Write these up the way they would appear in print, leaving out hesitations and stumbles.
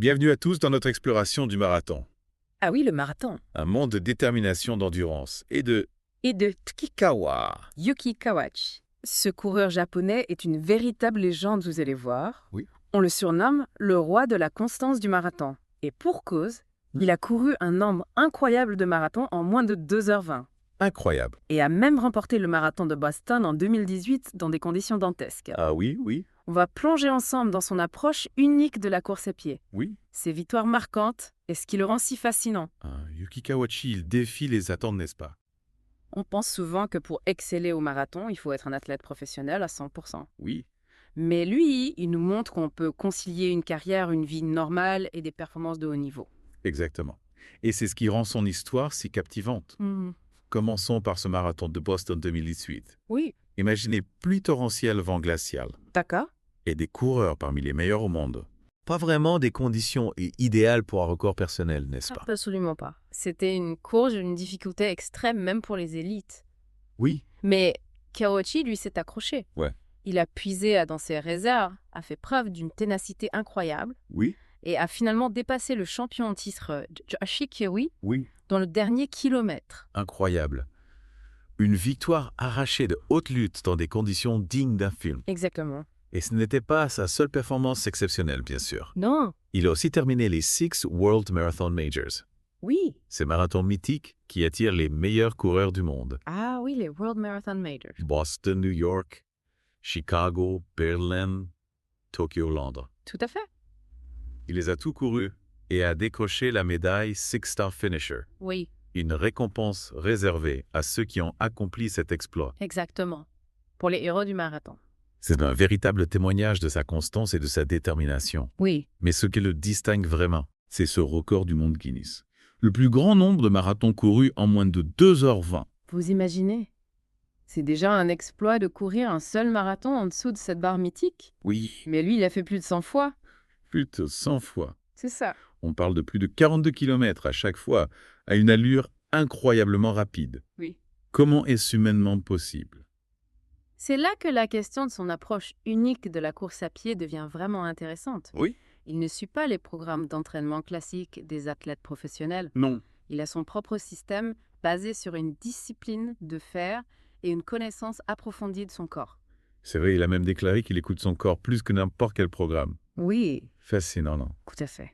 Bienvenue à tous dans notre exploration du marathon. Ah oui, le marathon. Un monde de détermination, d'endurance et de Et de Kikawa. Yuki Kawachi. Ce coureur japonais est une véritable légende, vous allez voir. Oui. On le surnomme le roi de la constance du marathon. Et pour cause, il a couru un nombre incroyable de marathons en moins de 2h20. Incroyable. Et a même remporté le marathon de Boston en 2018 dans des conditions dantesques. Ah oui, oui, On va plonger ensemble dans son approche unique de la course à pied, oui. ses victoires marquantes et ce qui le rend si fascinant. Yuki Kawachi, il défie les attentes, n'est-ce pas? On pense souvent que pour exceller au marathon, il faut être un athlète professionnel à 100%. Oui, Mais lui, il nous montre qu'on peut concilier une carrière, une vie normale et des performances de haut niveau. exactement. Et c'est ce qui rend son histoire si captivante. Commençons par ce marathon de Boston 2018. Oui. Imaginez pluie torrentielle, vent glacial D'accord. et des coureurs parmi les meilleurs au monde. Pas vraiment des conditions idéales pour un record personnel, n'est-ce pas? Absolument pas. C'était une course d'une difficulté extrême même pour les élites. Oui, Mais Kawachi, lui, s'est accroché. Ouais. Il a puisé dans ses réserves, a fait preuve d'une ténacité incroyable oui, et a finalement dépassé le champion en titre Joshi Kiwi oui. dans le dernier kilomètre. Incroyable. Une victoire arrachée de haute lutte dans des conditions dignes d'un film. Exactement. Et ce n'était pas sa seule performance exceptionnelle, bien sûr. Non. Il a aussi terminé les 6 World Marathon Majors, Oui. ces marathons mythiques qui attirent les meilleurs coureurs du monde. Ah oui, les World Marathon Majors. Boston, New York, Chicago, Berlin, Tokyo, Londres. Tout à fait. Il les a tous courus et a décroché la médaille Six Star Finisher, Oui, une récompense réservée à ceux qui ont accompli cet exploit. exactement. Pour les héros du marathon. C'est un véritable témoignage de sa constance et de sa détermination. Oui. Mais ce qui le distingue vraiment, c'est ce record du monde Guinness. Le plus grand nombre de marathons courus en moins de 2h20. Vous imaginez? C'est déjà un exploit de courir un seul marathon en dessous de cette barre mythique. Oui, Mais lui, il a fait plus de 100 fois. plus de 100 fois. C'est ça. On parle de plus de 42 km à chaque fois, à une allure incroyablement rapide. Oui. Comment est-ce humainement possible? C'est là que la question de son approche unique de la course à pied devient vraiment intéressante. Oui. Il ne suit pas les programmes d'entraînement classiques des athlètes professionnels. Non. Il a son propre système basé sur une discipline de fer et une connaissance approfondie de son corps. C'est vrai, il a même déclaré qu'il écoute son corps plus que n'importe quel programme. Oui, Fascinant, non? tout à fait.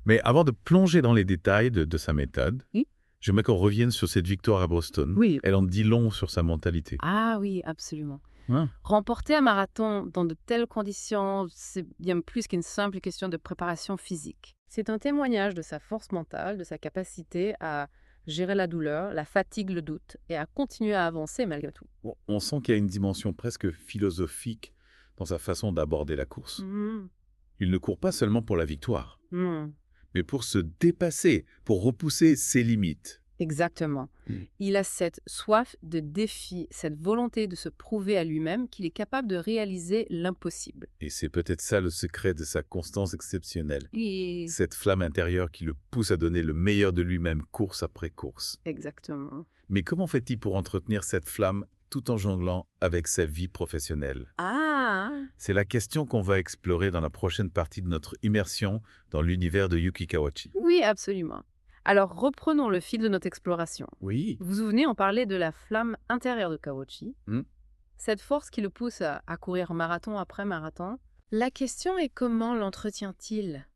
Mais avant de plonger dans les détails de sa méthode, Oui. j'aimerais qu'on revienne sur cette victoire à Boston. Oui. Elle en dit long sur sa mentalité. Ah oui, absolument. Hein? Remporter un marathon dans de telles conditions, c'est bien plus qu'une simple question de préparation physique. C'est un témoignage de sa force mentale, de sa capacité à gérer la douleur, la fatigue, le doute, et à continuer à avancer malgré tout. Bon, on sent qu'il y a une dimension presque philosophique dans sa façon d'aborder la course. Il ne court pas seulement pour la victoire, mais pour se dépasser, pour repousser ses limites. Exactement. Il a cette soif de défi, cette volonté de se prouver à lui-même qu'il est capable de réaliser l'impossible. Et c'est peut-être ça le secret de sa constance exceptionnelle. Et... Cette flamme intérieure qui le pousse à donner le meilleur de lui-même course après course. Exactement. Mais comment fait-il pour entretenir cette flamme tout en jonglant avec sa vie professionnelle? Ah! C'est la question qu'on va explorer dans la prochaine partie de notre immersion dans l'univers de Yuki Kawachi. Oui, absolument. Alors, reprenons le fil de notre exploration. Oui. Vous vous souvenez, on parlait de la flamme intérieure de Kawachi, cette force qui le pousse à courir marathon après marathon. La question est comment l'entretient-il?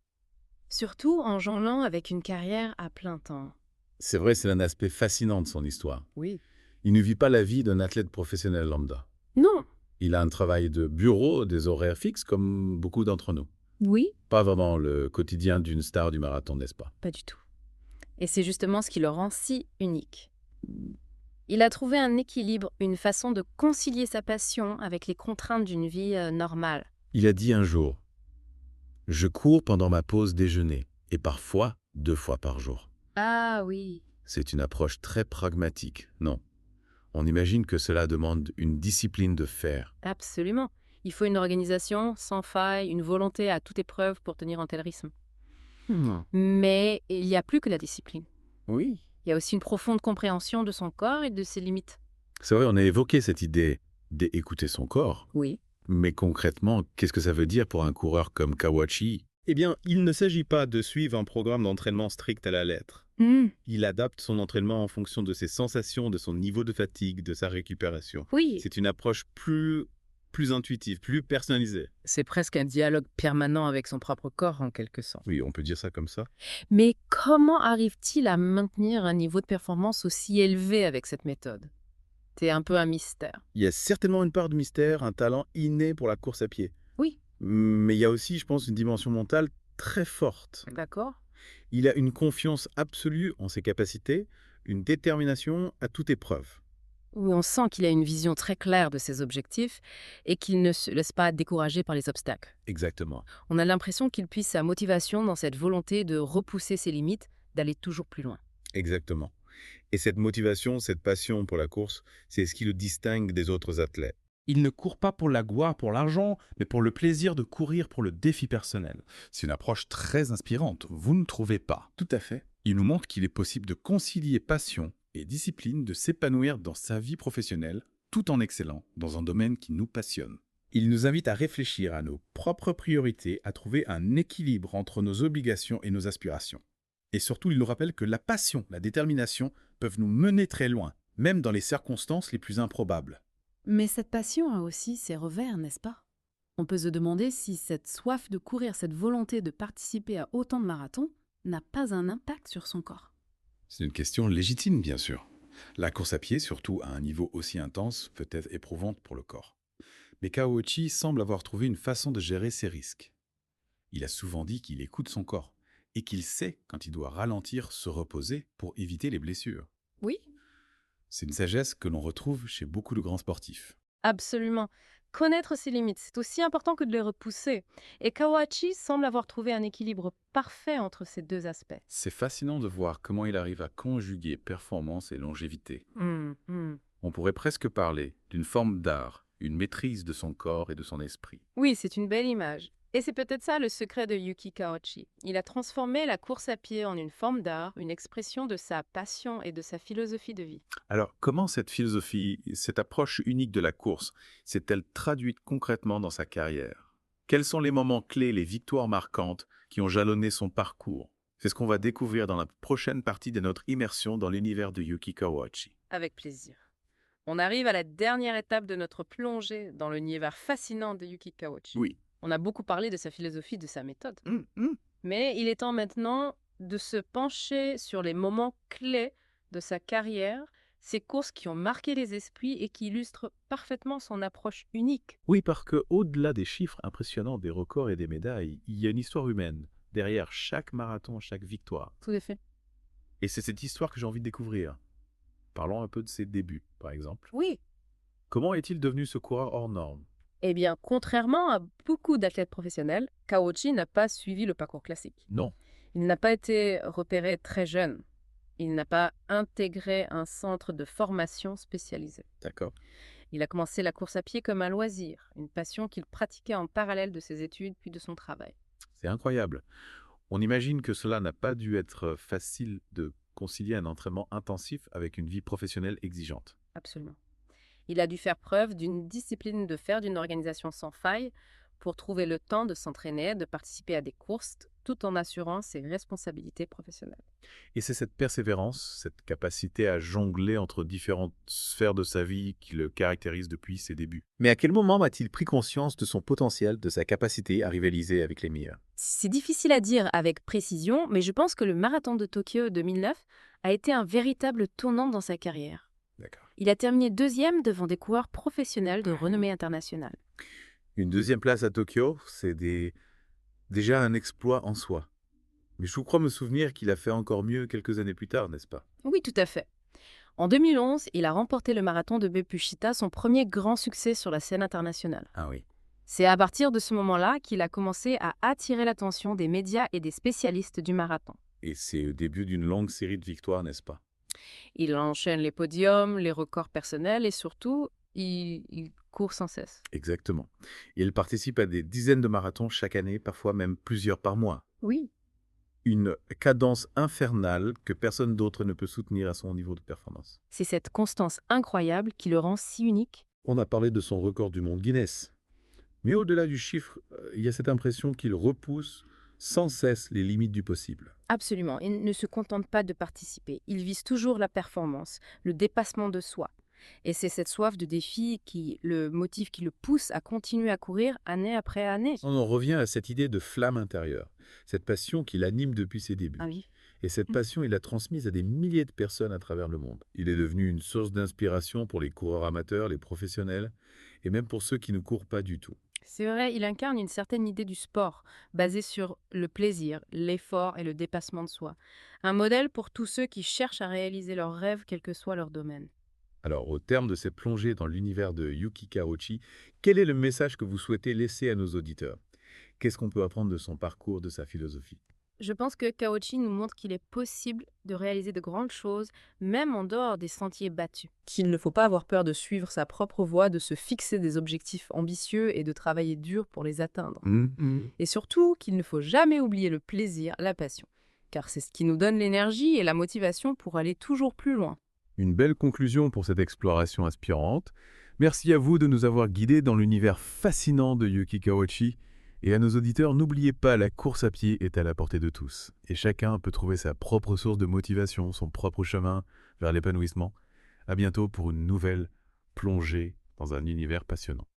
Surtout en jonglant avec une carrière à plein temps. C'est vrai, c'est un aspect fascinant de son histoire. Oui. Il ne vit pas la vie d'un athlète professionnel lambda. Non. Il a un travail de bureau, des horaires fixes, comme beaucoup d'entre nous. Oui. Pas vraiment le quotidien d'une star du marathon, n'est-ce pas? Pas du tout. Et c'est justement ce qui le rend si unique. Il a trouvé un équilibre, une façon de concilier sa passion avec les contraintes d'une vie normale. Il a dit un jour « Je cours pendant ma pause déjeuner, et parfois 2 fois par jour. Ah oui. » C'est une approche très pragmatique, non? On imagine que cela demande une discipline de fer. Absolument. Il faut une organisation sans faille, une volonté à toute épreuve pour tenir un tel rythme. Mais il n'y a plus que la discipline. Oui. Il y a aussi une profonde compréhension de son corps et de ses limites. C'est vrai, on a évoqué cette idée d'écouter son corps. Oui. Mais concrètement, qu'est-ce que ça veut dire pour un coureur comme Kawachi Eh bien, il ne s'agit pas de suivre un programme d'entraînement strict à la lettre. Il adapte son entraînement en fonction de ses sensations, de son niveau de fatigue, de sa récupération. Oui, C'est une approche plus intuitive, plus personnalisée. c'est presque un dialogue permanent avec son propre corps en quelque sorte. Oui, on peut dire ça comme ça. Mais comment arrive-t-il à maintenir un niveau de performance aussi élevé avec cette méthode? C'est un peu un mystère. Il y a certainement une part de mystère, un talent inné pour la course à pied. Oui, Mais il y a aussi, je pense, une dimension mentale très forte. d'accord. Il a une confiance absolue en ses capacités, une détermination à toute épreuve. Oui, on sent qu'il a une vision très claire de ses objectifs et qu'il ne se laisse pas décourager par les obstacles. Exactement. On a l'impression qu'il puise sa motivation dans cette volonté de repousser ses limites, d'aller toujours plus loin. Exactement. Et cette motivation, cette passion pour la course, c'est ce qui le distingue des autres athlètes. Il ne court pas pour la gloire, pour l'argent, mais pour le plaisir de courir pour le défi personnel. C'est une approche très inspirante, vous ne trouvez pas? Tout à fait. Il nous montre qu'il est possible de concilier passion et discipline, de s'épanouir dans sa vie professionnelle, tout en excellant dans un domaine qui nous passionne. Il nous invite à réfléchir à nos propres priorités, à trouver un équilibre entre nos obligations et nos aspirations. Et surtout, il nous rappelle que la passion, la détermination peuvent nous mener très loin, même dans les circonstances les plus improbables. Mais cette passion a aussi ses revers, n'est-ce pas? On peut se demander si cette soif de courir, cette volonté de participer à autant de marathons n'a pas un impact sur son corps. C'est une question légitime, bien sûr. La course à pied, surtout à un niveau aussi intense, peut être éprouvante pour le corps. Mais Kawauchi semble avoir trouvé une façon de gérer ses risques. Il a souvent dit qu'il écoute son corps et qu'il sait quand il doit ralentir, se reposer pour éviter les blessures. Oui, C'est une sagesse que l'on retrouve chez beaucoup de grands sportifs. absolument. Connaître ses limites, c'est aussi important que de les repousser. Et Kawachi semble avoir trouvé un équilibre parfait entre ces deux aspects. C'est fascinant de voir comment il arrive à conjuguer performance et longévité. On pourrait presque parler d'une forme d'art, une maîtrise de son corps et de son esprit. Oui, c'est une belle image. Et c'est peut-être ça le secret de Yuki Kawachi. Il a transformé la course à pied en une forme d'art, une expression de sa passion et de sa philosophie de vie. Alors, comment cette philosophie, cette approche unique de la course, s'est-elle traduite concrètement dans sa carrière? Quels sont les moments clés, les victoires marquantes qui ont jalonné son parcours? C'est ce qu'on va découvrir dans la prochaine partie de notre immersion dans l'univers de Yuki Kawachi. Avec plaisir. On arrive à la dernière étape de notre plongée dans l'univers fascinant de Yuki Kawachi. Oui. On a beaucoup parlé de sa philosophie, de sa méthode. Mais il est temps maintenant de se pencher sur les moments clés de sa carrière, ces courses qui ont marqué les esprits et qui illustrent parfaitement son approche unique. Oui, parce qu'au-delà des chiffres impressionnants, des records et des médailles, il y a une histoire humaine derrière chaque marathon, chaque victoire. Tout à fait. Et c'est cette histoire que j'ai envie de découvrir. Parlons un peu de ses débuts, par exemple. Oui. Comment est-il devenu ce coureur hors norme? Eh bien, contrairement à beaucoup d'athlètes professionnels, Kawachi n'a pas suivi le parcours classique. Non. Il n'a pas été repéré très jeune. Il n'a pas intégré un centre de formation spécialisé. D'accord. Il a commencé la course à pied comme un loisir, une passion qu'il pratiquait en parallèle de ses études puis de son travail. C'est incroyable. On imagine que cela n'a pas dû être facile de concilier un entraînement intensif avec une vie professionnelle exigeante. Absolument. Il a dû faire preuve d'une discipline de fer, d'une organisation sans faille pour trouver le temps de s'entraîner, de participer à des courses, tout en assurant ses responsabilités professionnelles. Et c'est cette persévérance, cette capacité à jongler entre différentes sphères de sa vie qui le caractérise depuis ses débuts. Mais à quel moment a-t-il pris conscience de son potentiel, de sa capacité à rivaliser avec les meilleurs? C'est difficile à dire avec précision, mais je pense que le marathon de Tokyo 2009 a été un véritable tournant dans sa carrière. D'accord. Il a terminé 2e devant des coureurs professionnels de renommée internationale. Une deuxième place à Tokyo, c'est déjà un exploit en soi. Mais je crois me souvenir qu'il a fait encore mieux quelques années plus tard, n'est-ce pas? Oui, tout à fait. En 2011, il a remporté le marathon de Bepushita, son premier grand succès sur la scène internationale. Ah oui. C'est à partir de ce moment-là qu'il a commencé à attirer l'attention des médias et des spécialistes du marathon. Et c'est le début d'une longue série de victoires, n'est-ce pas? Il enchaîne les podiums, les records personnels et surtout, il court sans cesse. Exactement. Il participe à des dizaines de marathons chaque année, parfois même plusieurs par mois. Oui. Une cadence infernale que personne d'autre ne peut soutenir à son niveau de performance. C'est cette constance incroyable qui le rend si unique. On a parlé de son record du monde Guinness. Mais au-delà du chiffre, il y a cette impression qu'il repousse sans cesse les limites du possible. Absolument. Ils ne se contentent pas de participer. Ils visent toujours la performance, le dépassement de soi. Et c'est cette soif de défi le motif qui le pousse à continuer à courir année après année. On en revient à cette idée de flamme intérieure, cette passion qui l'anime depuis ses débuts. Ah oui. Et cette passion, il l'a transmise à des milliers de personnes à travers le monde. Il est devenu une source d'inspiration pour les coureurs amateurs, les professionnels, et même pour ceux qui ne courent pas du tout. C'est vrai, il incarne une certaine idée du sport, basée sur le plaisir, l'effort et le dépassement de soi. Un modèle pour tous ceux qui cherchent à réaliser leurs rêves, quel que soit leur domaine. Alors, au terme de cette plongée dans l'univers de Yuki Kaochi, quel est le message que vous souhaitez laisser à nos auditeurs? Qu'est-ce qu'on peut apprendre de son parcours, de sa philosophie? Je pense que Kaochi nous montre qu'il est possible de réaliser de grandes choses, même en dehors des sentiers battus. Qu'il ne faut pas avoir peur de suivre sa propre voie, de se fixer des objectifs ambitieux et de travailler dur pour les atteindre. Et surtout, qu'il ne faut jamais oublier le plaisir, la passion, car c'est ce qui nous donne l'énergie et la motivation pour aller toujours plus loin. Une belle conclusion pour cette exploration inspirante. Merci à vous de nous avoir guidés dans l'univers fascinant de Yuki Kaochi. Et à nos auditeurs, n'oubliez pas, la course à pied est à la portée de tous. Et chacun peut trouver sa propre source de motivation, son propre chemin vers l'épanouissement. À bientôt pour une nouvelle plongée dans un univers passionnant.